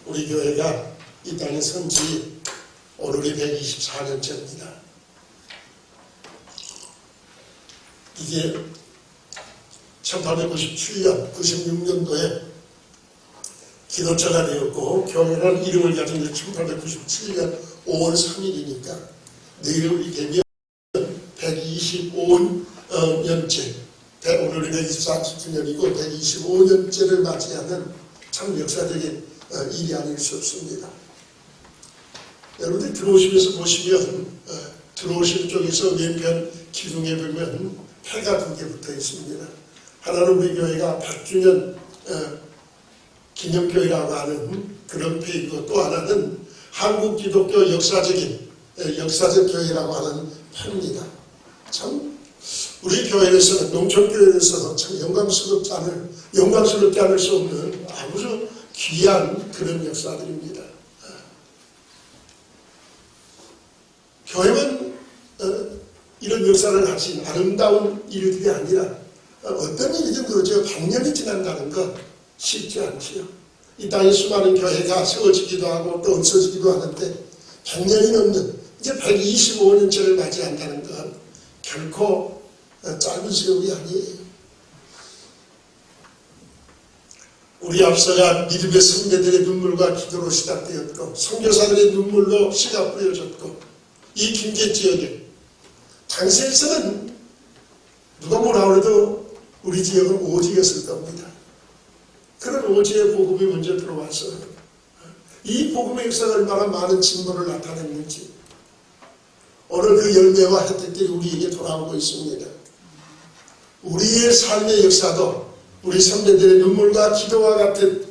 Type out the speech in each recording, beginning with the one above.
우리 교회가 이 땅에 선지 오늘이 124년째입니다. 이게 1897년, 96년도에 기도처가 되었고 교회는 이름을 가진 게 1897년 5월 3일이니까 내일이 되면 125년째, 오늘이 124주년이고 125년째를 맞이하는 참 역사적인 일이 아닐 수 없습니다. 여러분들 들어오시면서 보시면 들어오신 쪽에서 왼편 기둥에 보면 패가 2개 붙어 있습니다. 하나는 우리 교회가 100주년 기념교회라고 하는 그런 패이고, 또 하나는 한국 기독교 역사적 교회라고 하는 패입니다. 참 우리 교회에서는, 농촌교회에서는 참 영광스럽지 않을 수 없는 아주 귀한 그런 역사들입니다. 교회는 이런 역사를 가진 아름다운 일들이 아니라 어떤 일이든 그렇죠. 100년이 지난다는 것 쉽지 않지요. 이 땅에 수많은 교회가 세워지기도 하고 또 없어지기도 하는데 100년이 넘는 이제 125년째를 맞이한다는 건 결코 짧은 세월이 아니에요. 우리 앞서가 믿음의 선배들의 눈물과 기도로 시작되었고, 선교사들의 눈물로 씨가 뿌려졌고, 이 김제 지역에 당시에서는 누가 뭐라 그래도 우리 지역은 오지였을 겁니다. 그런 오지의 복음이 먼저 들어와서 이 복음의 역사가 얼마나 많은 진보를 나타냈는지 오늘 그 열매와 혜택들이 우리에게 돌아오고 있습니다. 우리의 삶의 역사도 우리 선배들의 눈물과 기도와 같은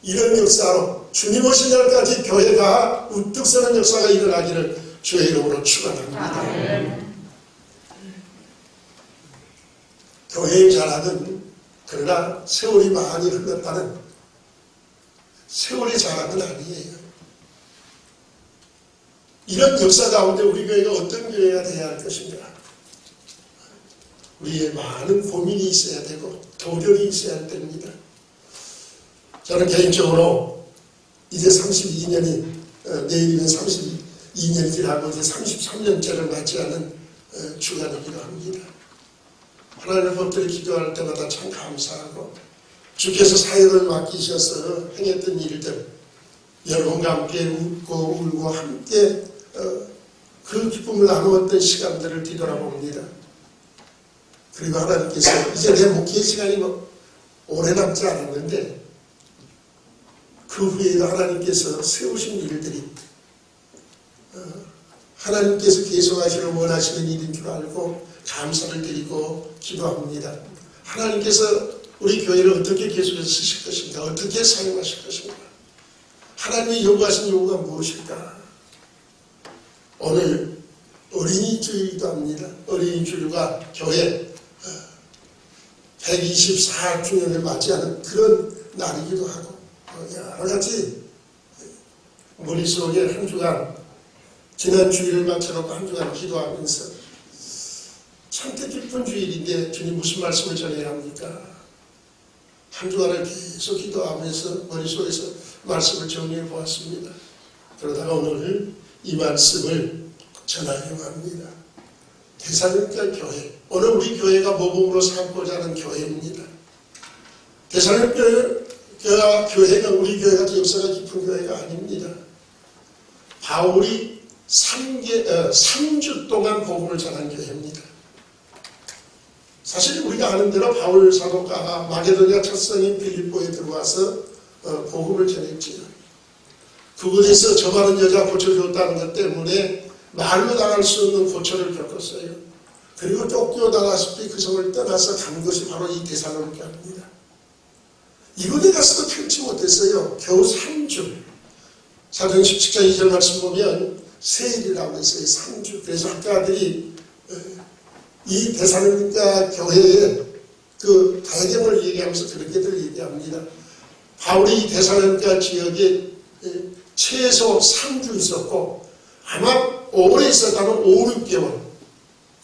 이런 역사로 주님 오신 날까지 교회가 우뚝 서는 역사가 일어나기를 주의 이름으로 축원합니다. 교회의 자랑은 그러나 세월이 많이 흘렀다는 세월의 자랑은 아니에요. 이런 역사 가운데 우리 교회가 어떤 교회가 되어야 할 것인가? 우리의 많은 고민이 있어야 되고 도전이 있어야 할 때입니다. 저는 개인적으로 이제 32년이 내일이면 32년이 지나고 이제 33년째를 맞이하는 주간이기도 합니다. 하나님의 법들을 기도할 때마다 참 감사하고 주께서 사역을 맡기셔서 행했던 일들, 여러분과 함께 웃고 울고 함께 그 기쁨을 나누었던 시간들을 뒤돌아봅니다. 그리고 하나님께서 이제 내 목회의 시간이 오래 남지 않았는데 그 후에도 하나님께서 세우신 일들이 하나님께서 계속하시를 원하시는 일인 줄 알고 감사를 드리고 기도합니다. 하나님께서 우리 교회를 어떻게 계속해서 쓰실 것인가, 어떻게 사용하실 것인가, 하나님이 요구하신 요구가 무엇일까. 오늘 어린이 주일이기도 합니다. 어린이 주일과 교회 124주년을 맞이하는 그런 날이기도 하고 여러 가지 머릿속에 한 주간 지난 주일을 맞춰놓고 한 주간 기도하면서 참 뜻깊은 주일인데 주님 무슨 말씀을 전해야 합니까? 한 주간을 계속 기도하면서 머릿속에서 말씀을 정리해 보았습니다. 그러다가 오늘 이 말씀을 전하려고 합니다. 데살로니가 교회, 오늘 우리 교회가 모범으로 삼고자 하는 교회입니다. 데살로니가 교회가 우리 교회가 역사가 깊은 교회가 아닙니다. 바울이 3주 동안 복음을 전한 교회입니다. 사실 우리가 아는 대로 바울 사도가 마게도냐 첫 성인 빌립보에 들어와서 복음을 전했지요. 그곳에서 저 많은 여자 고쳐줬다는 것 때문에 말로 나갈 수 없는 고초를 겪었어요. 그리고 쫓겨나가시피 그 성을 떠나서 간 것이 바로 이 데살로니가입니다. 이곳에 가서도 편치 못했어요. 겨우 3주. 사도행 17장 2절 말씀 보면 세일이라고 했어요. 3주. 그래서 학자들이 이 데살로니가 교회의 그 배경을 얘기하면서 그렇게들 얘기합니다. 바울이 이 데살로니가 지역에 최소 3주 있었고 아마 오래 있었다면 5, 6개월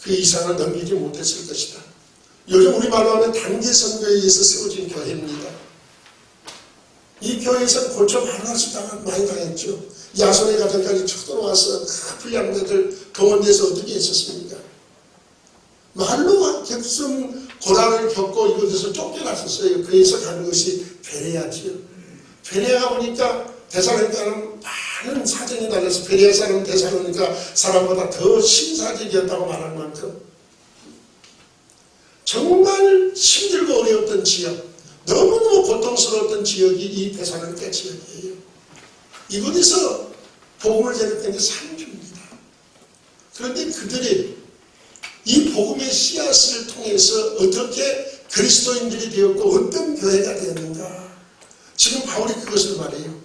그 이상을 넘기지 못했을 것이다. 요즘 우리말로 하면 단기 선교에 의해서 세워진 교회입니다. 이 교회에서 고초 많이 당했죠. 야손의 가정까지 쳐들어와서 불량자들 동원돼서 어떻게 했었습니까? 말로 격승 고난을 겪고 이곳에서 쫓겨났었어요. 그래서 가는 것이 베레아지요. 베레아가 보니까 데살로니가는 많은 사정이 달라서 베레아 사람은 데살로니가 사람보다 더 신사적이었다고 말한 만큼 정말 힘들고 어려웠던 지역, 너무너무 고통스러웠던 지역이 이 데살로니가 지역이에요. 이곳에서 복음을 전했던 게 3주입니다. 그런데 그들이 이 복음의 씨앗을 통해서 어떻게 그리스도인들이 되었고 어떤 교회가 되었는가. 지금 바울이 그것을 말해요.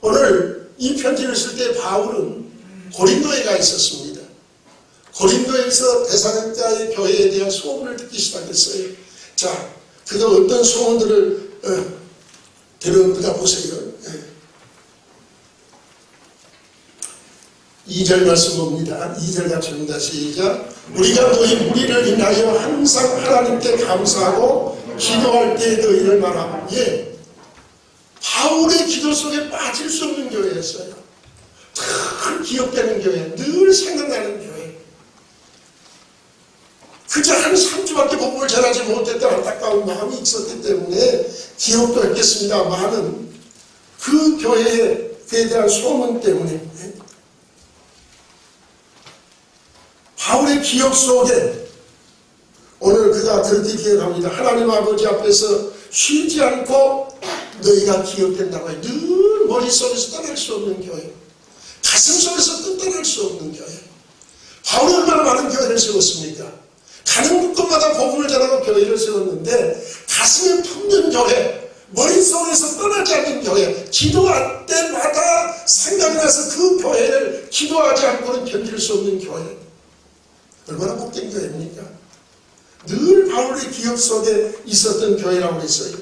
오늘 이 편지를 쓸 때 바울은 고린도에 가 있었습니다. 고린도에서 데살로니가의 교회에 대한 소문을 듣기 시작했어요. 자, 그가 어떤 소문들을 들었는가 보세요. 2절 말씀 봅니다. 2절 같이 봅니다. 시작. 우리가 너희 무리를 인하여 항상 하나님께 감사하고 기도할 때 너희를 말하고. 예, 바울의 기도 속에 빠질 수 없는 교회였어요. 늘 기억되는 교회, 늘 생각나는 교회. 그저 한 3주밖에 복음을 전하지 못했던 안타까운 마음이 있었기 때문에 기억도 했겠습니다만은 그 교회에 대한 소문 때문에 바울의 기억 속에 오늘 그가 그렇게 기억합니다. 하나님 아버지 앞에서 쉬지 않고 너희가 기억된다고 해요. 늘 머릿속에서 떠날 수 없는 교회, 가슴속에서 떠날 수 없는 교회. 바울이 얼마나 많은 교회를 세웠습니까? 가는 곳마다 복음을 전하고 교회를 세웠는데 가슴에 품는 교회, 머릿속에서 떠나지 않는 교회, 기도할 때마다 생각이 나서 그 교회를 기도하지 않고는 견딜 수 없는 교회. 얼마나 복된 교회입니까? 늘 바울의 기억 속에 있었던 교회라고 했어요.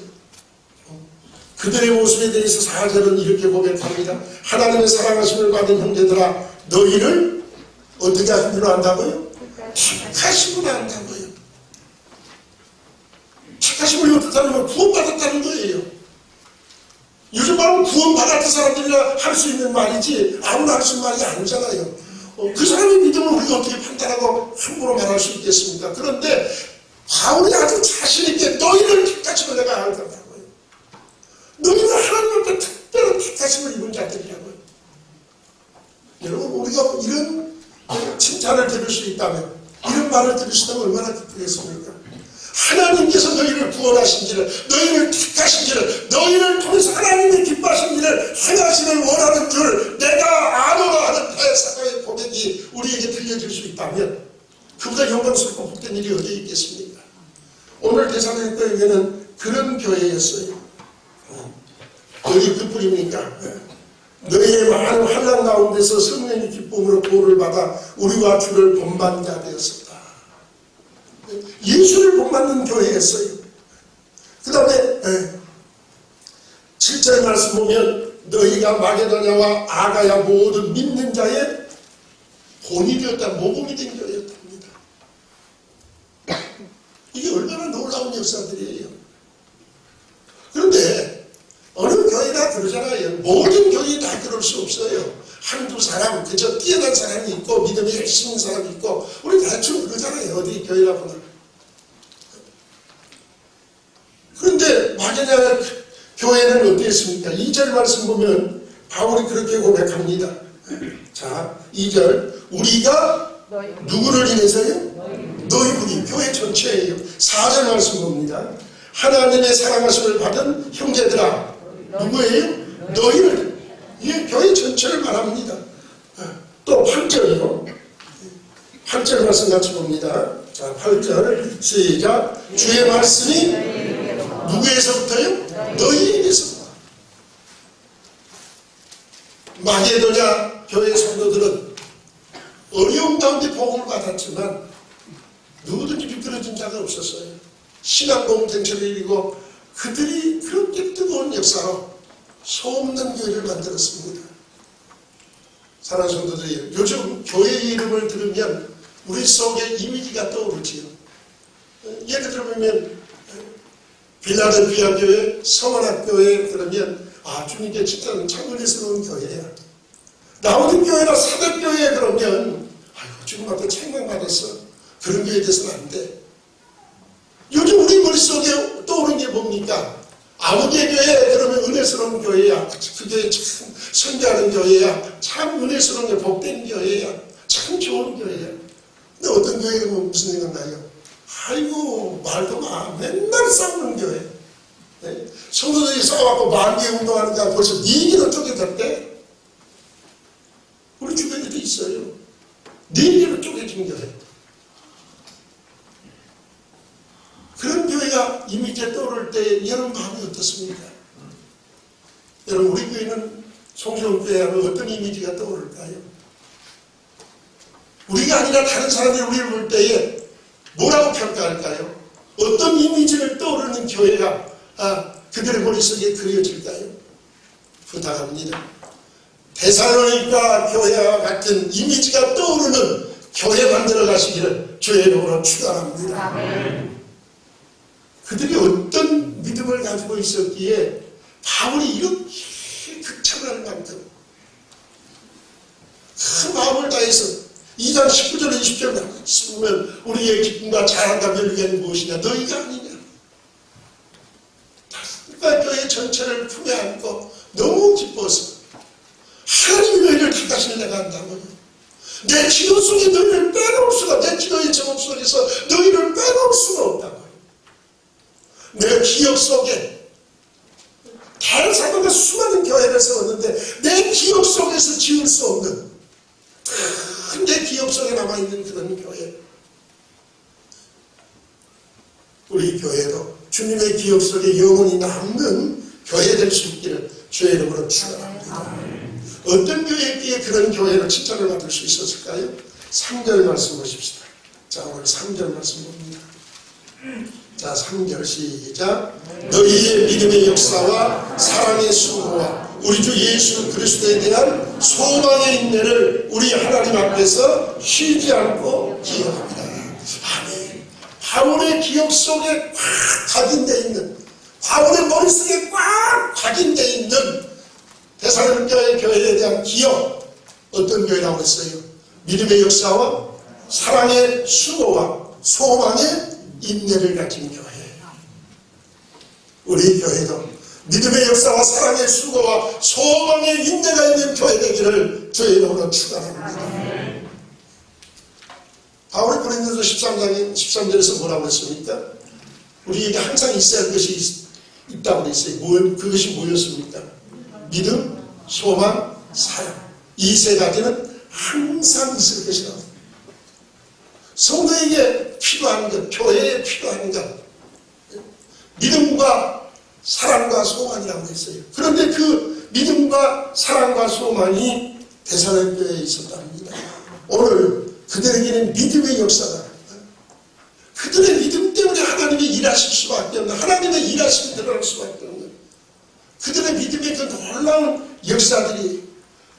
그들의 모습에 대해서 4절은 이렇게 고백합니다. 하나님의 사랑하심을 받은 형제들아, 너희를 어떻게 하심으로 한다고요? 택하심으로 한다고요. 택하심을 어떻다는 건 구원받았다는 거예요. 요즘 말은 구원받았던 사람들이라 할 수 있는 말이지 아무나 할 수 있는 말이 아니잖아요. 그 사람의 믿음을 우리가 어떻게 판단하고 함부로 말할 수 있겠습니까? 그런데 바울이 아주 자신있게 너희를 택하심을 내가 알겠다고요. 너희는 하나님 앞에 특별한 택하심을 입은 자들이라고요. 여러분, 우리가 이런 칭찬을 들을 수 있다면, 이런 말을 들을 수 있다면 얼마나 기쁘겠습니까? 하나님께서 너희를 구원하신 지를, 너희를 택하신 지를, 너희를 통해서 하나님의 기뻐하신 일을 행하시길 원하는 줄 내가 아노라 하는 대사의 고백이 우리에게 들려질 수 있다면 그보다 영광스럽고 복된 일이 어디 있겠습니까? 오늘 데살로니가에게는 그런 교회였어요. 여기 그 뿌리입니까? 너희의 많은 환난 가운데서 성령의 기쁨으로 도를 받아 우리와 주를 본받는 자 되었었다. 예수를 본받는 교회였어요. 그 다음에 7절 말씀 보면 너희가 마게도냐와 아가야 모든 믿는 자의 본이 되었다, 모범이 된 교회였답니다. 이게 얼마나 놀라운 역사들이에요. 그런데 어느 교회가 그러잖아요. 모든 교회 다 그럴 수 없어요. 한두 사람, 그저 뛰어난 사람이 있고 믿음이 열심히 있는 사람이 있고 우리 대충 그러잖아요. 어디 교회가 보나. 그런데 마게도냐 교회는 어땠습니까? 2절 말씀 보면 바울이 그렇게 고백합니다. 자, 2절 우리가 누구를 인해서요? 너희들이 교회 전체예요. 4절 말씀 봅니다. 하나님의 사랑하심을 받은 형제들아, 누구예요? 너희를, 이 교회 전체를 말합니다. 또 8절이요. 8절 말씀 같이 봅니다. 자, 8절 시작. 주의 말씀이 누구에서부터요? 너희에게서부터. 마게도냐 교회 성도들은 어려운 가운데 복음을 받았지만 누구든지 비틀어진 자가 없었어요. 신앙 공동체를 이루고 그들이 그렇게 뜨거운 역사로 소없는 교회를 만들었습니다. 사랑하는 성도들이 요즘 교회의 이름을 들으면 우리 속에 이미지가 떠오르지요. 예를 들어보면 빌라델피아 교회, 서원학 교회 그러면 주님께 진짜 참 은혜스러운 교회야. 나오는 교회나 사대교회 그러면 주님한테 책망받았어. 그런 교회에 대해서는 안 돼. 요즘 우리 머릿속에 떠오르는 게 뭡니까? 아버지의 교회 그러면 은혜스러운 교회야. 그 교회 참 선교하는 교회야. 참 은혜스러운 게 복된 교회야. 참 좋은 교회야. 근데 어떤 교회가 무슨 생각나요? 아이고 말도 마. 맨날 싸우는 교회. 네? 성도들이 싸워갖고 만개 운동하는가 벌써 니기로 쪼개졌대. 우리 주변에도 있어요. 니기로 쪼개진 교회. 그런 교회가 이미지에 떠오를 때 여러분 마음이 어떻습니까? 여러분 우리 교회는 송시hom교회 하면 어떤 이미지가 떠오를까요? 우리가 아니라 다른 사람들이 우리를 볼 때에 뭐라고 평가할까요? 어떤 이미지를 떠오르는 교회가 그들의 머릿속에 그려질까요? 부탁합니다. 데살로니가 교회와 같은 이미지가 떠오르는 교회 만들어 가시기를 주의 이름으로 축원합니다. 그들이 어떤 믿음을 가지고 있었기에 바울이 이렇게 극찬할 만큼 큰 마음을 다해서 2장 19절 20절 쓰면 우리의 기쁨과 자랑과 멸류관이 무엇이냐? 너희가 아니냐? 그러니까 교회 전체를 품에 안고 너무 기뻐서 하나님 너희를 다가시는 내가 한다고요. 내 기도 속에 너희를 빼놓을 수가, 내 기도의 제목 속에서 너희를 빼놓을 수가 없다고요. 내 기억 속에 다른 사람과 수많은 교회를 세웠는데 내 기억 속에서 지울 수 없는 내 기억 속에 남아있는 그런 교회. 우리 교회도 주님의 기억 속에 영원히 남는 교회 될 수 있기를 주의 이름으로 축원합니다. 어떤 교회에 그런 교회로 칭찬을 받을 수 있었을까요? 3절 말씀 보십시다. 자, 오늘 3절 말씀 봅니다. 자, 3절 시작. 너희의 믿음의 역사와 사랑의 수고와 우리 주 예수 그리스도에 대한 소망의 인내를 우리 하나님 앞에서 쉬지 않고 기억합니다. 아멘. 바울의 기억 속에 꽉 각인되어 있는, 바울의 머릿속에 꽉 각인되어 있는 데살로니가 교회에 대한 기억, 어떤 교회라고 했어요? 믿음의 역사와 사랑의 수고와 소망의 인내를 가진 교회. 우리 교회도 믿음의 역사와 사랑의 수고와 소망의 인내가 있는 교회 되기를 주의 이름으로 축원합니다. 바울이 고린도서 13절에서 뭐라고 했습니까? 우리에게 항상 있어야 할 것이 있다고 했어요. 그것이 뭐였습니까? 믿음, 소망, 사랑. 이 세 가지는 항상 있을 것이라고. 성도에게 필요한 것, 교회에 필요한 것, 믿음과 사랑과 소망이라고 했어요. 그런데 그 믿음과 사랑과 소망이 데살로니가에 있었답니다. 오늘 그들에게는 믿음의 역사가, 그들의 믿음 때문에 하나님이 일하실 수밖에 없는, 하나님의 일하심이 드러날 수밖에 없는 그들의 믿음의 그 놀라운 역사들이,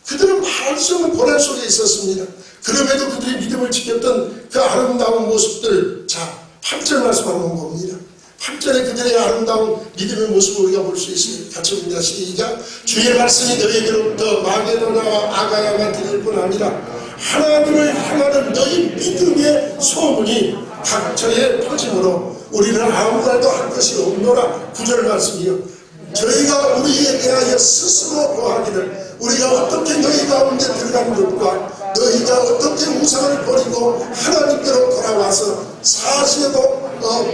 그들은 말할 수 없는 고난 속에 있었습니다. 그럼에도 그들의 믿음을 지켰던 그 아름다운 모습들, 자 8절 말씀 한번 봅니다. 8절에 그들의 아름다운 믿음의 모습을 우리가 볼 수 있어요. 같이 봅니다. 시작. 주의 말씀이 너희에게로부터 마게도나와 아가야가 들릴 뿐 아니라 하나님을 향하는 너희 믿음의 소문이 각처에 퍼짐으로 우리는 아무 말도 할 것이 없노라. 9절 말씀이요. 저희가 우리에 대하여 스스로 고하기를 우리가 어떻게 너희 가운데 들어간 것과 너희가 어떻게 우상을 버리고 하나님께로 돌아와서 사시에도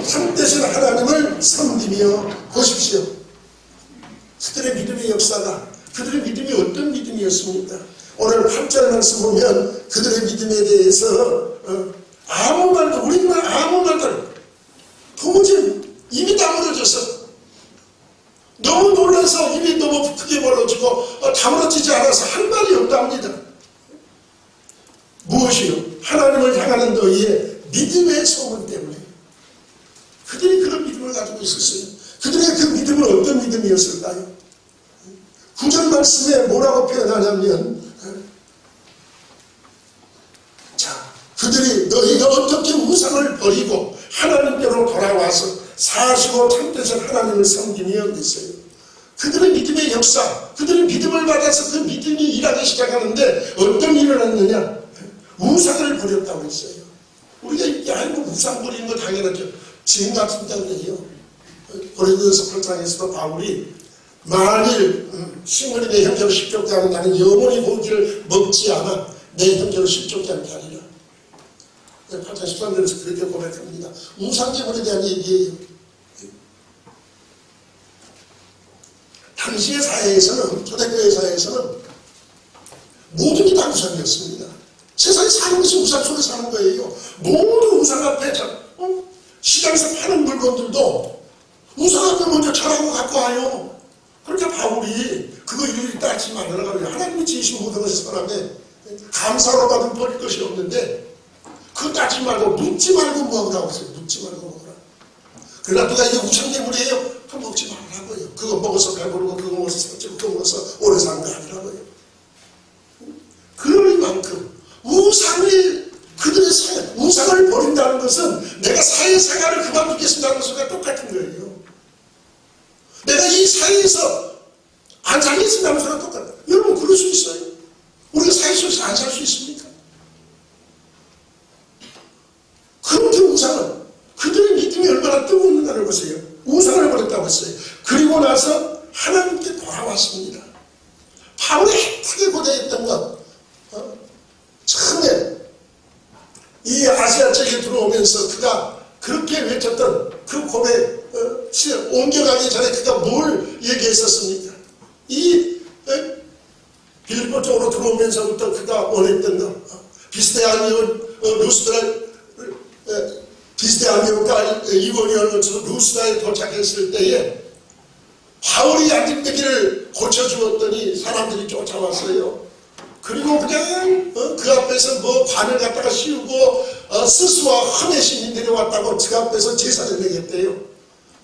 참되신 하나님을 섬기며 보십시오. 그들의 믿음의 역사가, 그들의 믿음이 어떤 믿음이었습니까? 오늘 8절 말씀 보면 그들의 믿음에 대해서 아무 말도, 우리는 아무 말도 도무지 입이 다물어져서 너무 놀라서 입이 너무 크게 벌어지고 다물어지지 않아서 할 말이 없답니다. 무엇이요? 하나님을 향하는 너희의 믿음의 소문 때문에. 그들이 그런 믿음을 가지고 있었어요. 그들의 그 믿음은 어떤 믿음이었을까요? 9절 말씀에 뭐라고 표현하냐면, 자, 그들이 너희가 어떻게 우상을 버리고 하나님께로 돌아와서 사시고 참되신 하나님을 섬김이 어디 있어요? 그들의 믿음의 역사, 그들의 믿음을 받아서 그 믿음이 일하기 시작하는데 어떤 일을 했느냐? 우상을 버렸다고 했어요. 우리가 이게 아이고 우상 버리는 거 당연하죠. 지금 같은데 그래요. 고린도서 8장에서도 바울이 만일 시므리의 형제로 십족지 하는 나는 영원히 고기를 먹지 않아 내 형제로 십족지 않게 하리라. 8장 13절에서 그렇게 고백합니다. 우상제물에 대한 얘기예요. 당시의 사회에서는, 초대교회 사회에서는 모든 게 다 우상이었습니다. 세상에 사는 것이 우상 속에 사는 거예요. 모든 우상 앞에 시장에서 파는 물건들도 우상 앞에 먼저 절하고 갖고 와요. 그러니까 바울이 그거 일일이 따지지 말아라. 하나님이 지으신 모든 것을 선하며 감사로 받은 버릴 것이 없는데 그거 따지지 말고 묻지 말고 먹으라고 했어요. 묻지 말고 먹으라. 그러나 누가 이게 우상제물이에요? 그럼 먹지 말라고요. 그거 먹어서 배부르고 그거 먹어서 살찌고 그거 먹어서 오래 사는 거 아니라고요. 그럴 만큼 그들의 우상을 버린다는 것은 내가 사회생활을 그만두겠습니다는 것과 똑같은 거예요. 내가 이 사회에서 안 살겠습니다는 것과 똑같아요. 여러분 그럴 수 있어요? 우리가 사회 속에서 안 살 수 있습니까? 그런데 우상은 그들의 믿음이 얼마나 뜨거운가를 보세요. 우상을 버렸다고 했어요. 그리고 나서 하나님께 돌아왔습니다. 바울이 핫하게 고대했던 것, 처음에 이 아시아 쪽에 들어오면서 그가 그렇게 외쳤던 그 고백, 옮겨가기 전에 그가 뭘 얘기했었습니까? 이 빌립보 쪽으로 들어오면서부터 그가 원했던 것, 비스데아미오가 이고니온을 거쳐서 루스다에 도착했을 때에 바울이 양심되기를 고쳐주었더니 사람들이 쫓아왔어요. 그리고 그냥 그 앞에서 뭐 관을 갖다가 씌우고 스스와 험의 시민들이 왔다고 그 앞에서 제사를 내겠대요.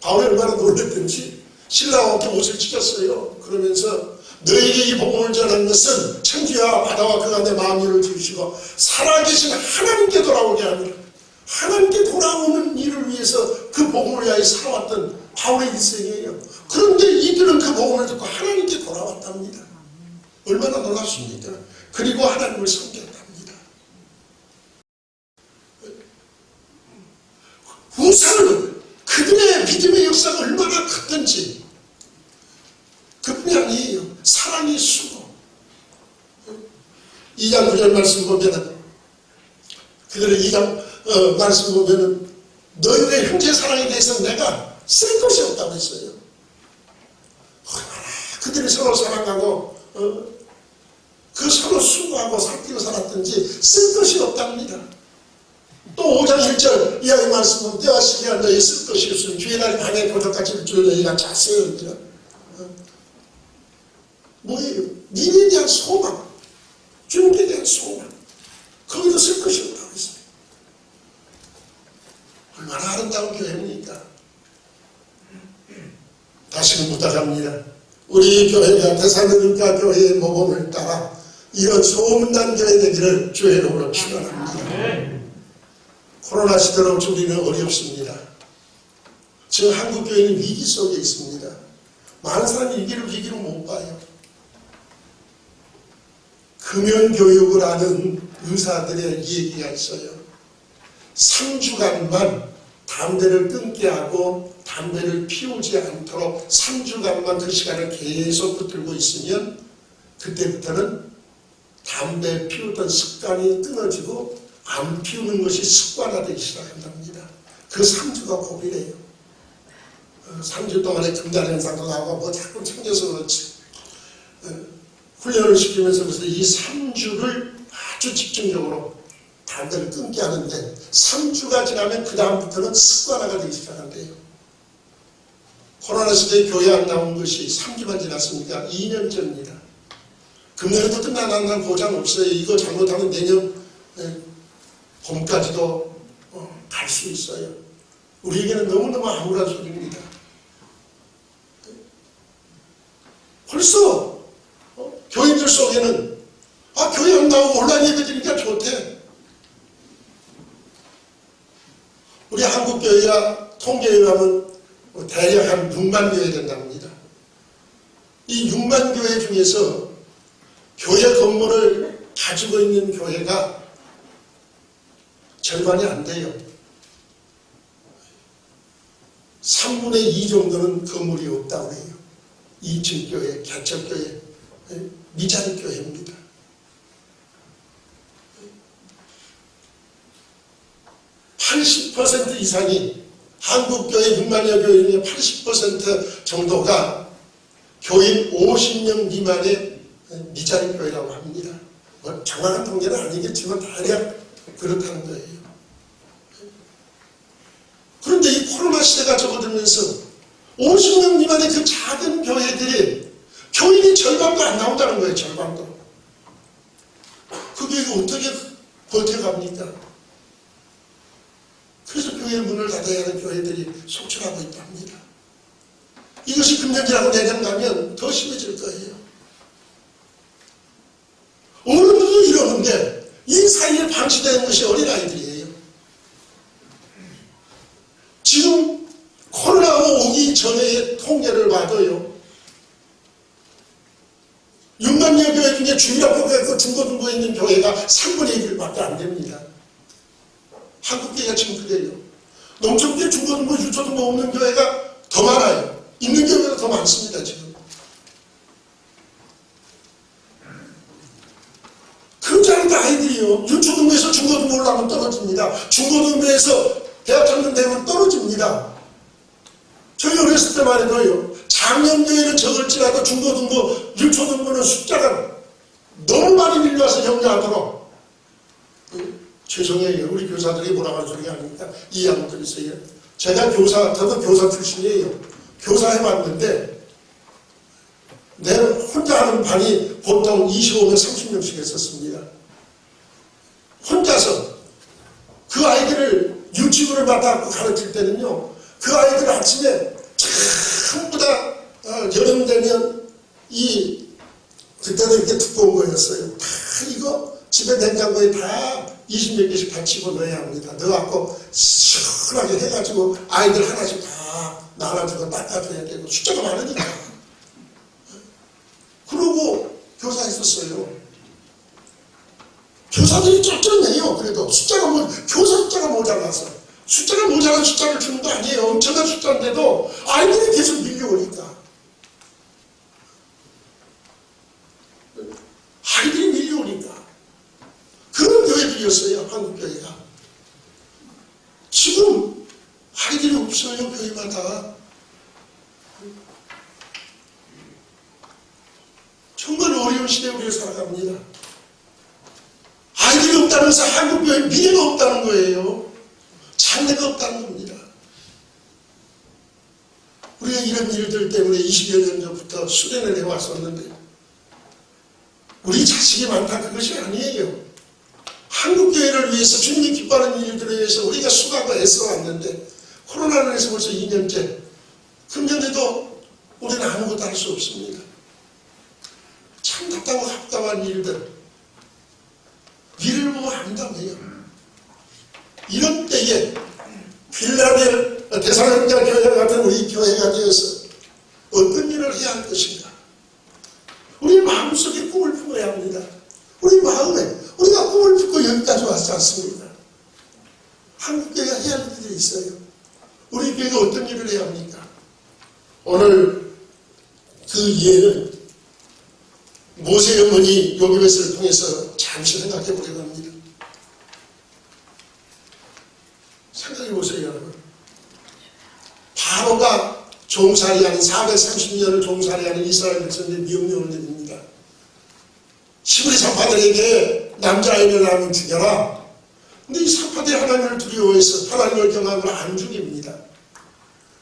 바울이 얼마나 놀랬던지 신라와 함께 옷을 찢었어요. 그러면서 너에게 이 복음을 전하는 것은 천지와 바다와 그 가운데 만유를 지으시고 살아계신 하나님께 돌아오게 하니라. 하나님께 돌아오는 일을 위해서 그 복음을 위하여 살아왔던 바울의 일생이에요. 그런데 이들은 그 복음을 듣고 하나님께 돌아왔답니다. 얼마나 놀랍습니까? 그리고 하나님을 섬겼답니다. 우상은 그들의 믿음의 역사가 얼마나 컸던지 그뿐이 아니에요. 사랑의 수고. 2장 9절 말씀 보면은 그들의 2장 말씀 보면은 너희들의 형제 사랑에 대해서 내가 쓸 것이 없다고 했어요. 그들이 서로 사랑하고 그 서로 수고하고 살피고 살았던지 쓸 것이 없답니다. 또 5장 1절 이하의 말씀은 때와 시기가 너희 쓸 것이 없으면 주의 날 밤에 도적같이 줄 너희가 자세히 뭐예요? 미래에 대한 소망, 주님께 대한 소망, 거기도 쓸 것이 없다고 했어요. 얼마나 아름다운 교회입니까? 다시금 부탁합니다. 우리 교회가 데살로니가 교회의 모범을 따라 이런 소문난 교회 되기를 주의 이름으로 축원합니다. 코로나 시대로 우리는 어렵습니다. 지금 한국 교회는 위기 속에 있습니다. 많은 사람이 위기를 못 봐요. 금연교육을 하는 의사들의 얘기가 있어요. 3주간만 담배를 끊게 하고 담배를 피우지 않도록 3주간만 그 시간을 계속 붙들고 있으면 그때부터는 담배 피우던 습관이 끊어지고 안 피우는 것이 습관화되기 시작한답니다. 그 3주가 고비래요. 3주 동안에 금단 현상도 나오고 뭐 자꾸 챙겨서 그렇지. 훈련을 시키면서 그래서 이 3주를 아주 집중적으로 담배를 끊게 하는데 3주가 지나면 그 다음부터는 습관화가 되기 시작한대요. 코로나 시대에 교회 안 나온 것이 3주만 지났습니까? 2년 전입니다. 금년에도 끝나는 보장 없어요. 이거 잘못하면 내년 봄까지도 갈 수 있어요. 우리에게는 너무너무 암울한 소리입니다. 벌써 교인들 속에는 교회 안 나오고 온라인 예배 드리니까 좋대. 우리 한국교회야 통계에 가면 대략 한 6만 교회 된답니다. 이 6만 교회 중에서 교회 건물을 가지고 있는 교회가 절반이 안 돼요. 3분의 2 정도는 건물이 없다고 해요. 2층 교회, 개척교회, 미자리 교회입니다. (80% 이상이 한국교회 6만여 교회 중에 80% 정도가 교인 50명 미만의 미자리 교회라고 합니다. 뭐 정확한 통계는 아니겠지만 대략 그렇다는 거예요. 그런데 이 코로나 시대가 접어들면서 50명 미만의 그 작은 교회들이 교인이 절반도 안 나온다는 거예요. 절반도. 그 교회가 어떻게 버텨갑니까? 그래서 교회 문을 닫아야 하는 교회들이 속출하고 있답니다. 이것이 금년이라고 내년 가면 더 심해질 거예요. 어른들도 이러는데 이 사이에 방치되는 것이 어린아이들이에요. 지금 코로나가 오기 전의 통계를 봐도요. 6만여 교회 중에 주일학교가 있고 중고등부에 있는 교회가 3분의 1밖에 안 됩니다. 한국교회가 지금 그래요. 농촌교회, 중고등부, 유초등부 없는 교회가 더 많아요. 있는 교회가 더 많습니다. 지금. 그렇지 않은데 아이들이요. 유초등부에서 중고등부 올라가면 떨어집니다. 중고등부에서 대학 정년 되면 떨어집니다. 저희 어렸을 때만 해도요. 작년교회는 적을지라도 중고등부, 유초등부는 숫자가 너무 많이 밀려와서 영리하도록. 죄송해요. 우리 교사들이 뭐라고 하는 소리가 아닙니다. 이해 안 들으세요. 제가 저도 교사 출신이에요. 교사 해봤는데, 내가 혼자 하는 반이 보통 25명, 30명씩 했었습니다. 혼자서 그 아이들을 유치부를 맡아갖고 가르칠 때는요, 그 아이들 아침에 전부 다 여름 되면 그때는 이렇게 두꺼운 거였어요. 다 이거 집에 냉장고에 다 20몇 개씩 다 집어넣어야 합니다. 넣어갖고 시원하게 해가지고 아이들 하나씩 다 나눠주고 닦아줘야 되고 숫자가 많으니까. 그러고 교사 했었어요. 교사들이 쩔쩔매요. 그래도 교사 숫자가 모자라서. 숫자가 모자란 숫자를 주는 거 아니에요. 엄청난 숫자인데도 아이들이 계속 밀려오니까. 아이들이 밀려오니까. 그런 교회들이었어요. 한국교회가. 지금 아이들이 없어요. 교회마다. 정말 어려운 시대에 우리가 살아갑니다. 아이들이 없다면서 한국교회 미래가 없다는 거예요. 장래가 없다는 겁니다. 우리가 이런 일들 때문에 20여 년 전부터 수련을 해왔었는데 우리 자식이 많다 그것이 아니에요. 한국교회를 위해서 주님이 기뻐하는 일들을 위해서 우리가 수고하고 애써왔는데 코로나로 해서 벌써 2년째 금년에도 우리는 아무것도 할 수 없습니다. 참 답답한 일들 미래를 보고 암담해요. 이런 때에 빌라델 데살로니가 교회 같은 우리 교회가 되어서 어떤 일을 해야 할 것인가? 우리 마음속에 꿈을 품어야 합니다. 우리 마음에 우리가 꿈을 품고 여기까지 왔지 않습니까? 한국교회가 해야 할 일이 있어요. 우리 교회가 어떤 일을 해야 합니까? 오늘 그 예를 모세의 어머니 요기벳을 통해서 잠시 생각해 보려고 합니다. 생각해 보세요, 여러분. 바로가 종살이하는 430년을 종살이하는 이스라엘 백성들의 명령을 내립니다. 시브리 산파들에게 남자아이를 낳으면 죽여라. 근데 이 산파들이 하나님을 두려워해서 하나님을 경악을 안 죽입니다.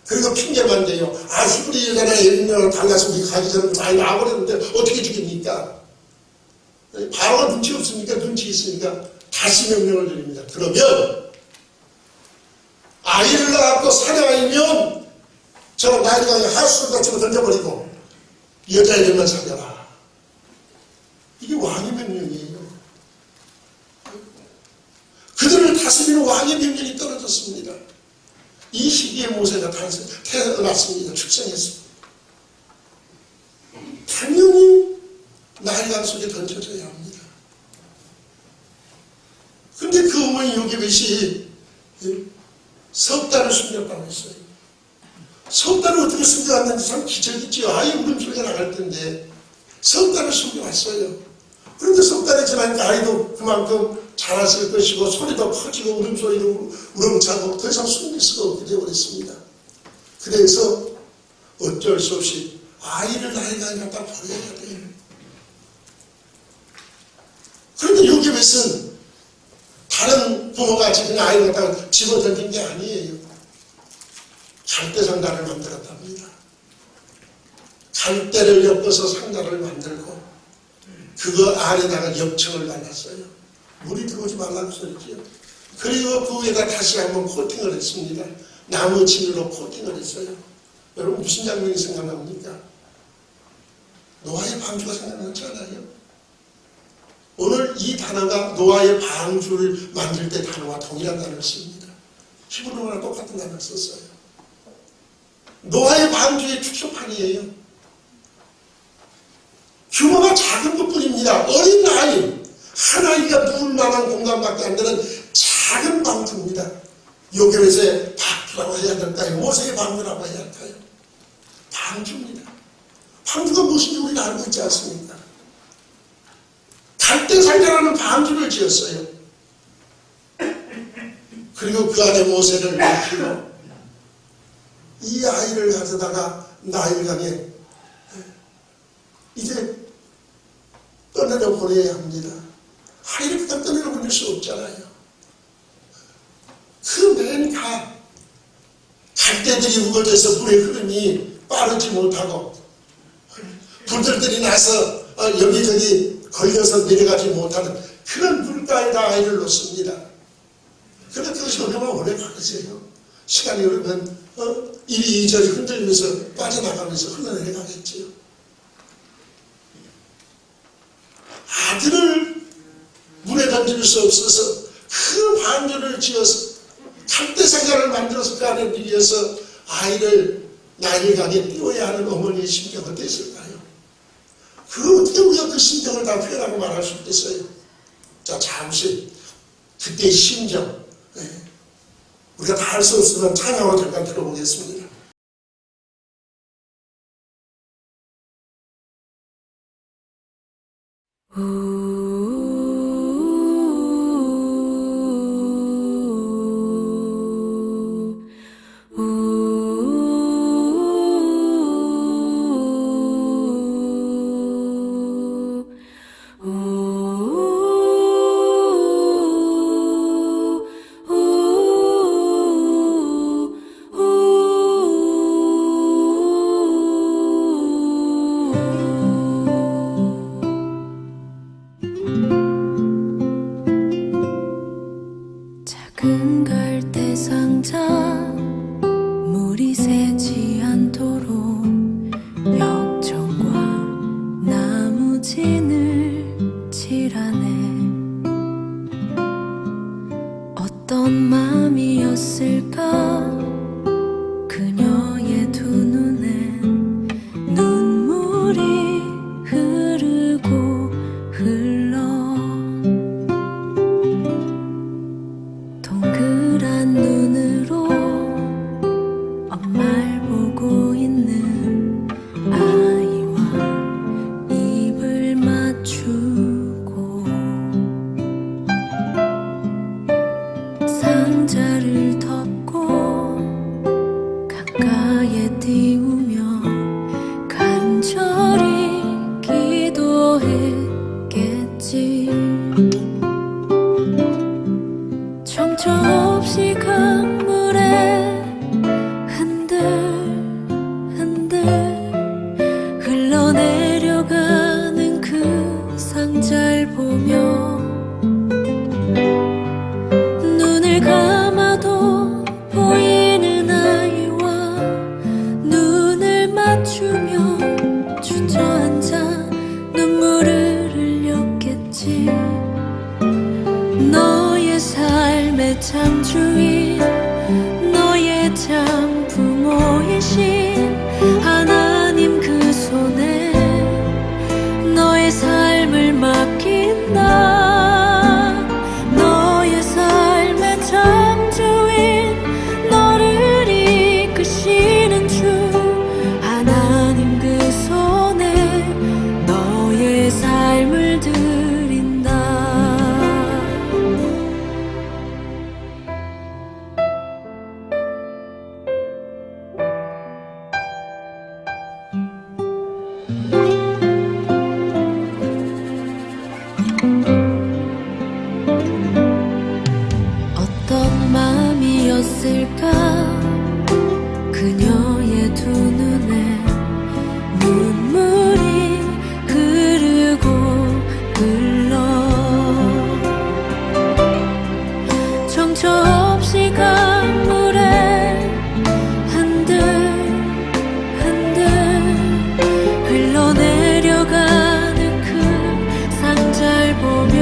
그리고 핑계만 대요. 시브리 여자나 애를 달라서 우리 가기 전에 많이 나와버렸는데 어떻게 죽입니까? 바로가 눈치 없습니까? 눈치 있으니까 다시 명령을 드립니다. 그러면 아이를 낳고 사냥하면 저 나이가 하수같이 던져버리고 여자애들만 살려라. 이게 왕의 명령이에요. 그들을 다스리는 왕의 명령이 떨어졌습니다. 이 시기에 모세가 태어났습니다. 출생했습니다. 당연히 나일강 속에 던져져야 합니다. 근데 그 어머니 요게벳이 석 달을 숨겼다고 했어요. 석 달을 어떻게 숨겨왔는지 참 기적이지요. 아이 울음소리가 나갈 텐데 석 달을 숨겨왔어요. 그런데 석 달이 지나니까 아이도 그만큼 자랐을 것이고 소리도 커지고 울음소리도 우렁차고 더 이상 숨길 수가 없게 되어버렸습니다. 그래서 어쩔 수 없이 아이를 나일강에 갖다 버려야 돼요. 그런데 요게벳은 다른 부모가 지금 아이를 갖다가 집어던진 게 아니에요. 갈대 상자를 만들었답니다. 갈대를 엮어서 상자를 만들고 그거 아래다가 엽청을 발랐어요. 물이 들어오지 말라는 소리지요. 그리고 그 위에다 다시 한번 코팅을 했습니다. 나무 진으로 코팅을 했어요. 여러분 무슨 장면이 생각납니까? 노아의 방주가 생각나지 않아요? 오늘 이 단어가 노아의 방주를 만들 때 단어와 동일한 단어를 씁니다. 히브리어랑 똑같은 단어를 썼어요. 노아의 방주의 축소판이에요. 규모가 작은 것뿐입니다. 어린 아이, 한 아이가 누울 만한 공간밖에 안 되는 작은 방주입니다. 요게벳의 방주라고 해야 될까요? 모세의 방주라고 해야 할까요? 방주입니다. 방주가 무엇인지 우리가 알고 있지 않습니까? 갈대상자라는 방주를 지었어요. 그리고 그 안에 모세를 넣기로 이 아이를 가져다가 나일강에 이제 떠내려 보내야 합니다. 아이를 그냥 떠내려 보낼 수 없잖아요. 그 맨 갈대들이 우거져서 물의 흐름이 빠르지 못하고 불들들이 나서 여기저기 걸려서 내려가지 못하는 그런 물가에다 아이를 놓습니다. 그런데 그것이 얼마나 오래 가겠어요? 시간이 흐르면 이리저리 흔들리면서 빠져나가면서 흘러내려가겠지요. 아들을 물에 던질 수 없어서 그 방주를 지어서 갈대상자를 만들어서 그 안에 비벼서 아이를 나일강에 띄워야 하는 어머니의 심정은 어땠을까요? 그 어떻게 우리가 그 심정을 다 표현하고 말할 수 있겠어요? 자, 잠시 그때의 심정 우리가 다 알 수 없으면 찬양을 잠깐 들어보겠습니다. 작은 갈대 상자 물이 새지 않도록 역청과 나무 진을 칠하네. 어떤 맘이었을까 그녀의 두 눈엔 눈물이 흐르고 흘러 동그란 눈으로 엄마를 보고 있는 아이와 입을 맞추고 상자를 덮고 가까이에 띄우며 간절히 기도했겠지. 정처 없이 강물에 흔들흔들 흘러내려가는 그 상자를 보며 눈을 감아도 보이는 아이와 눈을 맞추며 주저앉아 눈물을 흘렸겠지. 너의 삶의 창조인 너의 부모이신 하나님 그 손에 너의 삶을 맡긴다. 너의 삶의 창조인 너를 이끄시는 주 하나님 그 손에 너의 삶을 드린다. 어떤 마음이었을까 그녀의 두 눈에 눈물이 흐르고 흘러 정처 없이 강물에 흔들흔들 흘러내려가는 그 상자를 보며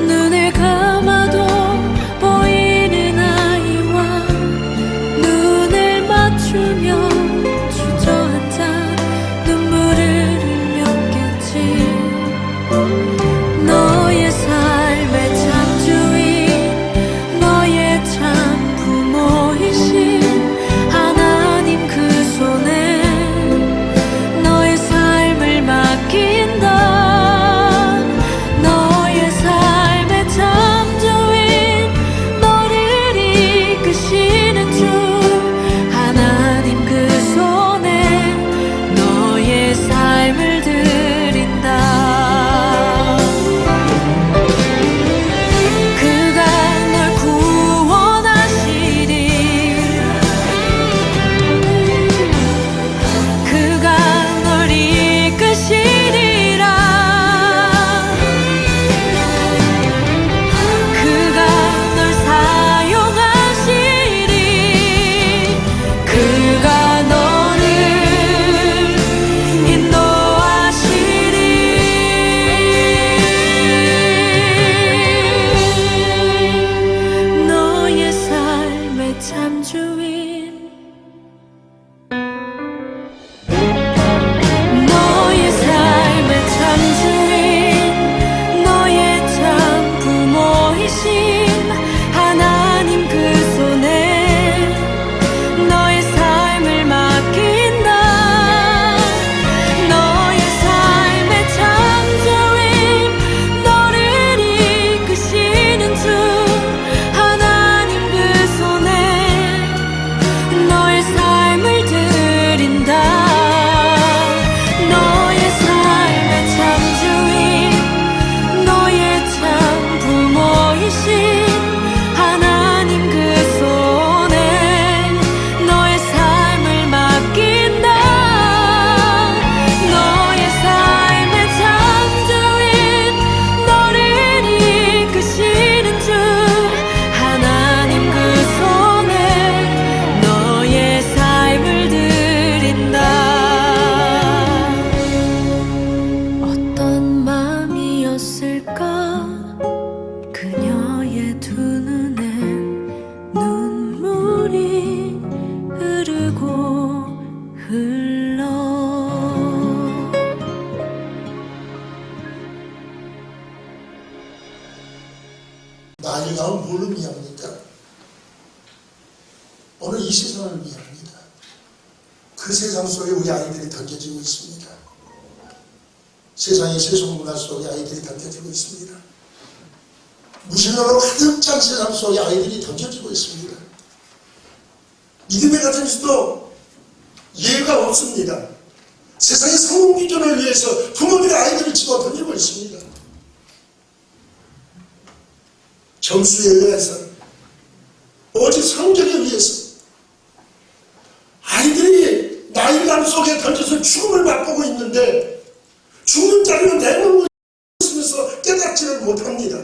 눈을 감아도 보이는 아이와 눈을 맞추며 주저앉아 눈물을 흘렸겠지. 너의 삶의 창조인 너의 참 부모이신 하나님 그 손에 너의 삶을 맡긴다. 너의 삶의 창조인 너를 이끄시는 주 하나님 그 손에 너의 삶을 드린다. 그가 널 구원하시리. 그가 널 이끄시리라. 그가 널 사용하시리. 그가 너를 인도하시리. 너의 삶의 참주인 너의 삶의 참주인 너의 참 부모이신 하나님 그 손에 너의 삶을 맡긴다. 너의 삶의 창조인 너를 이끄시는 주 하나님 그 손에 너의 삶을 드린다. 너의 삶의 창조인 너의 참 부모이신 하나님 그 손에 너의 삶을 맡긴다. 너의 삶의 창조인 너를 이끄시는 주 하나님 그 손에 너의 삶을 드린다. 어떤 마음이었을까 그녀의 두 눈엔 눈물이 흐르고 흘러 나이가 뭘 의미합니까? 오늘 이 세상을 의미합니다. 그 세상 속에 우리 아이들이 던져지고 있습니다. 세상의 세속문화 속에 아이들이 던져지고 있습니다. 무신론으로 가득 찬 세상 속에 아이들이 던져지고 있습니다. 믿음의 가정에서도 예외가 없습니다. 세상의 성공 기준을 위해서 부모들이 아이들을 집어 던지고 있습니다. 점수에 의해서 오직 성적에 위해서 아이들이 나이감 속에 던져서 죽음을 맛보고 있는데 죽는 자리로 내놓고 있으면서 깨닫지를 못합니다.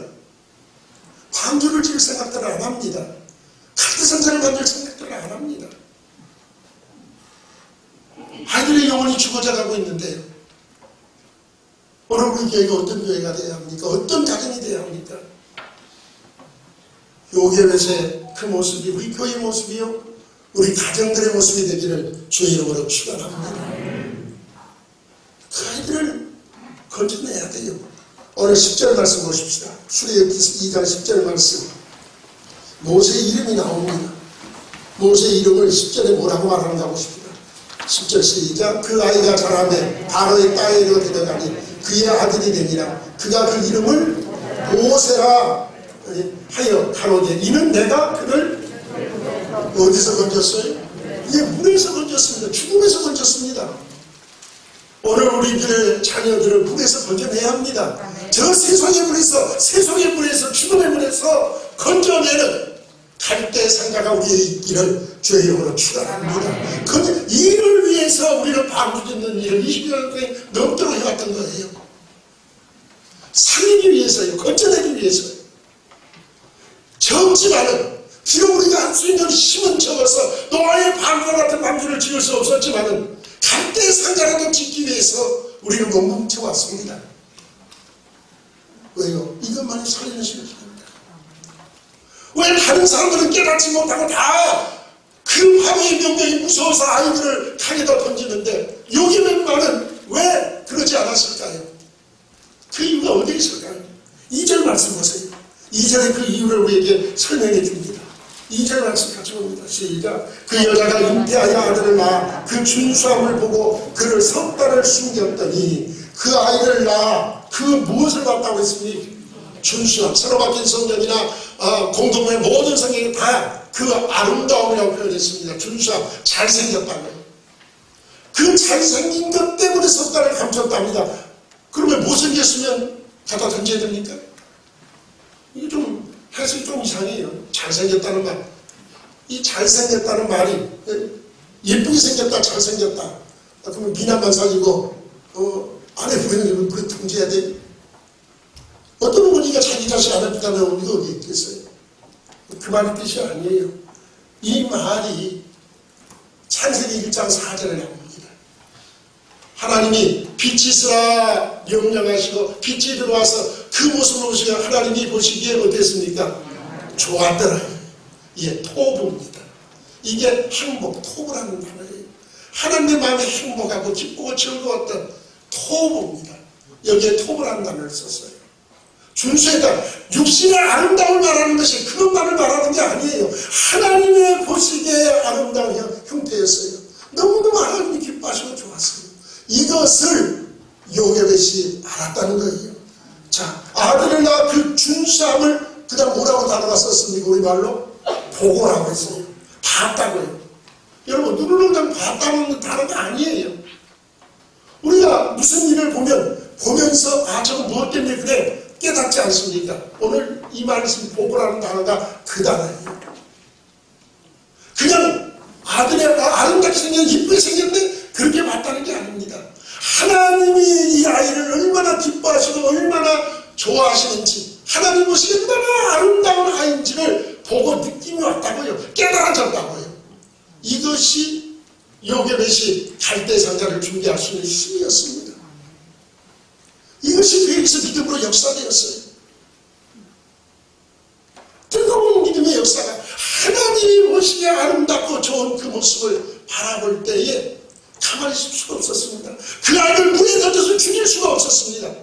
방주를 질 생각들을 안 합니다. 카드 상자를 만들 생각들을 안 합니다. 아이들의 영혼이 죽어져 가고 있는데요. 오늘 우리 교회가 어떤 교회가 되어야 합니까? 어떤 가정이 되어야 합니까? 요괴회의 그 모습이 우리 교회의 모습이요? 우리 가정들의 모습이 되기를 주의 이름으로 축원합니다. 그 아이들을 건져내야 돼요. 오늘 10절 말씀 보십시다. 출애굽기 2장 10절 말씀. 모세의 이름이 나옵니다. 모세의 이름을 10절에 뭐라고 말하는가 보십니다. 10절 시작. 그 아이가 자라매 바로의 딸에게 데려가니 그의 아들이 되니라. 그가 그 이름을 모세라 하여 가로되 이는 내가 그를 어디서 건졌어요? 예, 물에서 건졌습니다. 죽음에서 건졌습니다. 오늘 우리들의 자녀들을 물에서 건져내야 합니다. 저 세상의 물에서, 세상의 물에서, 죽음의 물에서 건져내는 갈대 상자가 우리의 있기를 주의 이름으로 축원합니다. 이를 위해서 우리를 방주짓는 일을 20년 동안 넘도록 해왔던 거예요. 살리기 위해서요. 건져내기 위해서요. 적지만은 비록 우리가 할 수 있는 힘은 적어서 노아의 방주와 같은 방주를 지을 수 없었지만은 갈대 상자라도 짓기 위해서 우리는 몸뭉쳐왔습니다. 왜요? 이것만이 살리는 힘이 필요합니다. 왜 다른 사람들은 깨닫지 못하고 다 그 화로의 명령이 무서워서 아이들을 강에다 던지는데 여기 웬만은 왜 그러지 않았을까요? 그 이유가 어디에 있을까요? 2절 말씀 보세요. 2절에 그 이유를 우리에게 설명해 줍니다. 2절 말씀 같이 봅니다. 시작. 그 여자가 잉태하여 아들을 낳아 그 준수함을 보고 그를 석 달을 숨겼더니 그 아이를 낳아 그 무엇을 봤다고 했습니까? 준수함. 새로 바뀐 성경이나 공동의 모든 성경이 다 그 아름다움이라고 표현했습니다. 준수함. 잘생겼다고요. 그 잘생긴 것 때문에 석 달을 감췄답니다. 그러면 못생겼으면 갖다 던져야 됩니까? 이게 좀 해석이 좀 이상해요. 잘생겼다는 말. 이 잘생겼다는 말이 예쁘게 생겼다, 잘생겼다. 그러면 미남만 사귀고 안에 부인을 그래 던져야 돼. 어떤 어머니가 자기 자식 안 예쁘다는 어머니가 어디 있겠어요? 그 말의 뜻이 아니에요. 이 말이 창세기 1장 4절에 나옵니다. 하나님이 빛이 있으라 명령하시고 빛이 들어와서 그 모습을 보시고 하나님이 보시기에 어땠습니까? 좋았더라. 이게 토부입니다. 이게 행복, 토부라는 단어예요. 하나님의 마음에 행복하고 기쁘고 즐거웠던 토부입니다. 여기에 토부라는 단어를 썼어요. 준수했다. 육신의 아름다움을 말하는 것이 그것만을 말하는 게 아니에요. 하나님의 보시기에 아름다운 형태였어요. 너무너무 하나님이 기뻐하시고 좋았어요. 이것을 요게벳이 알았다는 거예요. 자, 아들을 낳아 그 준수함을 그냥 뭐라고 단어가 썼습니까? 우리말로 보고라고 했어요. 봤다고요. 여러분, 눈으로 그냥 봤다는 단어가 아니에요. 우리가 무슨 일을 보면서 저거 무엇 때문에 그래? 깨닫지 않습니까? 오늘 이 말씀 보고라는 단어가 그 단어예요. 그냥 아들의 아름답게 생겼, 이쁘게 생겼는데 그렇게 봤다는 게 아닙니다. 하나님이 이 아이를 얼마나 기뻐하시고 얼마나 좋아하시는지, 하나님 모습이 얼마나 아름다운 아이인지를 보고 느낌이 왔다고요. 깨달아졌다고요. 이것이 요게벳이 갈대 상자를 준비할 수 있는 힘이었습니다. 이것이 그에게서 믿음으로 역사되었어요. 뜨거운 믿음의 역사가 하나님이 보시기에 아름답고 좋은 그 모습을 바라볼 때에 가만히 있을 수가 없었습니다. 그 아이를 물에 던져서 죽일 수가 없었습니다.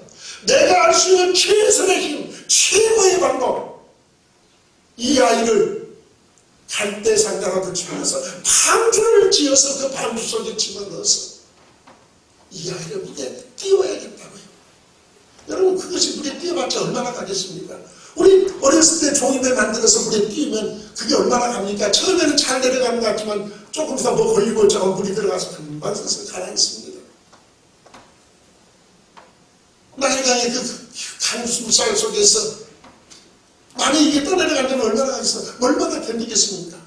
내가 알 수 있는 최선의 힘, 최고의 방법, 이 아이를 갈대 상자가 붙이면서 방주를 지어서 그 방주 속에 집어넣어서 이 아이를 물에 띄워야겠다고요. 여러분, 그것이 물에 띄워봤자 얼마나 가겠습니까? 우리 어렸을 때 종이배 만들어서 물에 띄우면 그게 얼마나 갑니까? 처음에는 잘 내려가는 것 같지만 조금 더 뭐 걸리고 저건 물이 들어가서 금방 서서 가라앉습니다. 나일강의 그 강수살 속에서 만약 이게 떠내려간다면 얼마나 가겠어? 얼마나 견디겠습니까?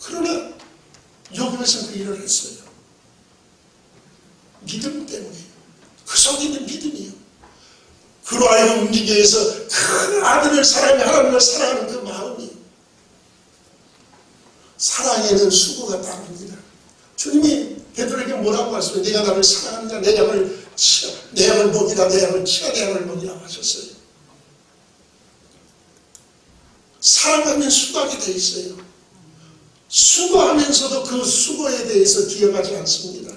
그러나 요게벳은 그 일을 했어요. 믿음 때문에. 그 속에 있는 믿음이요. 그로 하여금 움직이기 위해서 큰 아들을 사랑해 하나님을 사랑하는 그 마음이, 사랑에는 수고가 따릅니다. 주님이 베드로에게 뭐라고 말씀해요? 내가 나를 사랑한다. 내 양을 먹이라. 내 양을 치라. 내 양을 먹이라고 하셨어요. 사랑하면 수고하게 돼 있어요. 수고하면서도 그 수고에 대해서 기억하지 않습니다.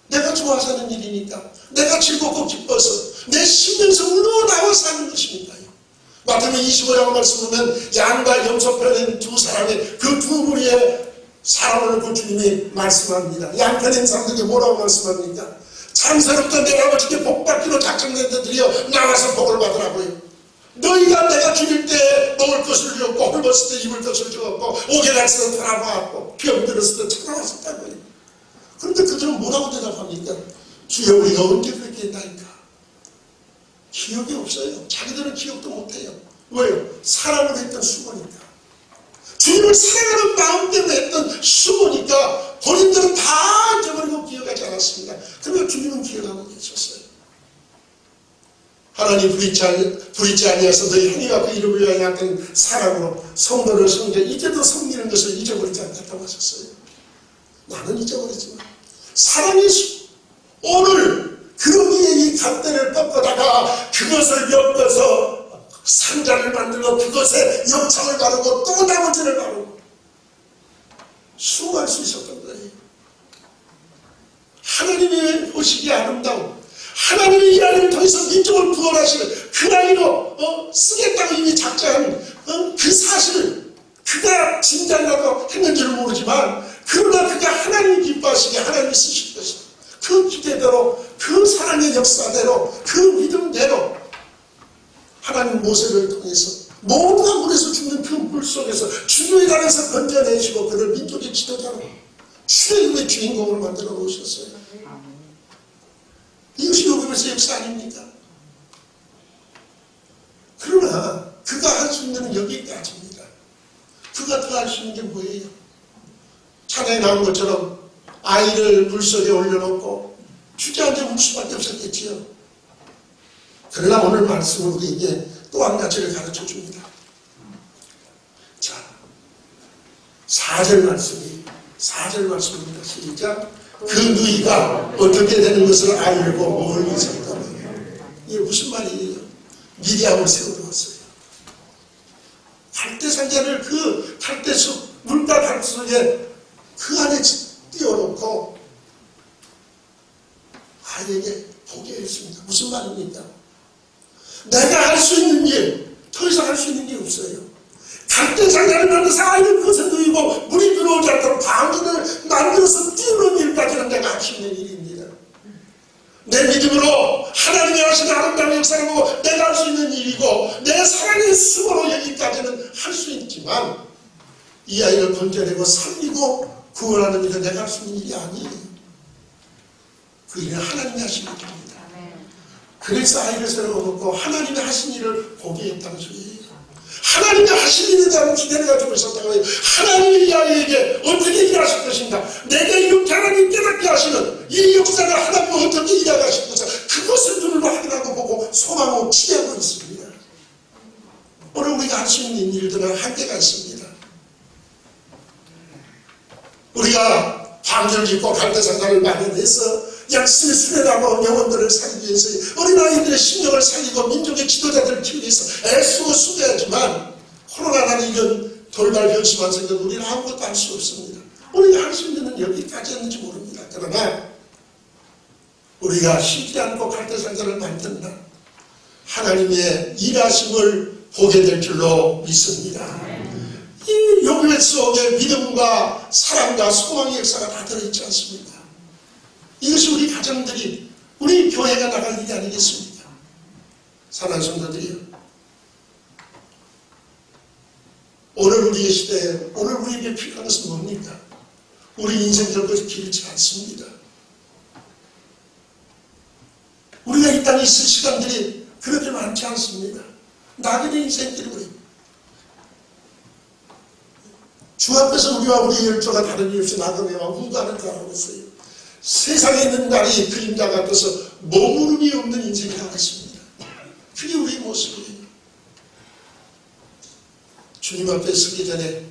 내가 좋아서 하는 일이니까, 내가 즐겁고 기뻐서 내 심령에서 우러나와서 하는 것이니까요. 마태복음 25장 말씀 보면 양과 염소편인 두 사람의 그 두 무리의 사람을 그 주님이 말씀합니다. 양편인 사람들에게 뭐라고 말씀합니까? 참새로부터 내 아버지께 복받기로 작정된 자들이여 나와서 복을 받으라고요. 너희가 내가 죽일 때 먹을 것을 주었고 헐벗을 때 입을 것을 주었고 옥에 갇혀서 돌아보았고 병들었을 때 찾아왔었다고요. 그런데 그들은 뭐라고 대답합니까? 주여 우리가 언제 그렇게 했나이까? 기억이 없어요. 자기들은 기억도 못해요. 왜요? 사랑으로 했던 수고니까. 주님을 사랑하는 마음 때문에 했던 수고니까 본인들은 다 잊어버리고 기억하지 않았습니다. 그러나 주님은 기억하고 계셨어요. 하나님 부리지 아니하서 너희 행위와 그 이름을 위하여 했던 사랑으로 성도를 섬겨 이제도 섬기는 것을 잊어버리지 않겠다고 하셨어요. 나는 잊어버리지만 사랑의 오늘 그러기에 이 갓대를 꺾어다가 그것을 엮어서 상자를 만들고 그것에 영창을 바르고 또 나머지를 바르고 수고할 수 있었던 거예요. 하나님의 보시기에 아름다운 하나님의 이 안을 통해서 민족을 구원하시는 그 나이로 쓰겠다고 이미 작정한 그 사실을 그가 진작이라도 했는지를 모르지만 그러나 그가 하나님이 기뻐하시게 하나님이 쓰실 것입니다. 그 기대대로 그 사랑의 역사대로 그 믿음대로 하나님 모세를 통해서 모두가 물에서 죽는 그 물속에서 주님의 단에서 건져내시고 그를 민족의 지도자로 출애굽의 주인공으로 만들어 놓으셨어요. 이것이 요금에서 역사 아닙니까? 그러나 그가 할 수 있는 건 여기까지입니다. 그가 더 할 수 있는 게 뭐예요? 찬양에 나온 것처럼 아이를 물속에 올려놓고 주저앉아 울 수밖에 없었겠지요. 그러나 오늘 말씀은 우리에게 또 한 가지를 가르쳐 줍니다. 자, 4절 말씀입니다. 시작. 그 누이가 어떻게 되는 것을 알고 멀리 섰다. 이게 무슨 말이에요? 미리암을 세워두었어요. 갈대상자를 그 갈대숲 물과 갈 속에 그 안에 띄워놓고 아이에게 보게 했습니다. 무슨 말입니까? 내가 할 수 있는 일, 더 이상 할 수 있는 게 없어요. 갈대상자를 만들어서 아이를 그것에 누이고 물이 들어오지 않도록 방전을 만들어서 띄우는 일까지는 내가 할 수 있는 일입니다. 내 믿음으로 하나님이 하시는 아름다운 역사를 보고 내가 할 수 있는 일이고 내 사랑의 수고로 여기까지는 할 수 있지만 이 아이를 건져내고 살리고 구원하는 일은 내가 할 수 있는 일이 아니에요. 그 일은 하나님이 하시는 일입니다. 그래서 아이를 세워놓고 하나님이 하신 일을 보게 했다는 소리예요. 하나님이 하신 일에 대한 기대를 가지고 있었다고 해요. 하나님이 이 아이에게 어떻게 일하실 것인가, 내게 이렇게 하나님 깨닫게 하시는 이 역사를 하나님이 어떻게 일하실 것인가, 그것을 눈으로 확인하고 보고 소망하고 기대하고 있습니다. 오늘 우리가 할 수 있는 일들은 한계가 있습니다. 우리가 방주를 짓고 갈대상자를 마련해서 열심히 수련하고 영혼들을 살리기 위해서 어린아이들의 심령을 살리고 민족의 지도자들을 키우기 위해서 애쓰고 수고하지만 코로나라는 이런 돌발 변수만 생겨도 우리는 아무것도 할 수 없습니다. 우리가 할 수 있는 건 여기까지였는지 모릅니다. 그러나 우리가 쉬지 않고 갈대상자를 만든다. 하나님의 일하심을 보게 될 줄로 믿습니다. 이 요괴 속에 믿음과 사랑과 소망의 역사가 다 들어있지 않습니까? 이것이 우리 가정들이, 우리 교회가 나갈 일이 아니겠습니까? 사랑하는 성도들이요, 오늘 우리의 시대에 오늘 우리에게 필요한 것은 뭡니까? 우리 인생 결코 길지 않습니다. 우리가 이 땅에 있을 시간들이 그렇게 많지 않습니다. 낙인의 인생들이 우리 주 앞에서 우리와 우리의 열조가 다른 이유 없이 나그네와 우가는 가라고 했어요. 세상에 있는 날이 그림자 같아서 머무름이 없는 인생이 하겠습니다. 그게 우리의 모습이에요. 주님 앞에 서기 전에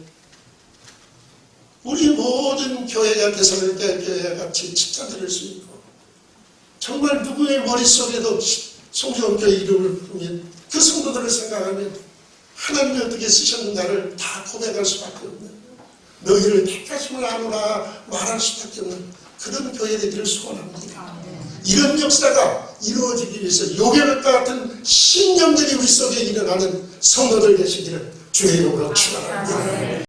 우리 모든 교회가 대사로니까 교회와 같이 칭찬드릴 수 있고, 정말 누구의 머릿속에도 송정교회 이름을 부르면 그 성도들을 생각하면 하나님이 어떻게 쓰셨는가를 다 고백할 수밖에 없는, 너희를 택하심을 아노라 말할 수밖에 없는 그런 교회 되기를 소원합니다. 이런 역사가 이루어지기 위해서 요괴백과 같은 신령들이 우리 속에 일어나는 성도들 되시기를 주의 이름으로 축원합니다.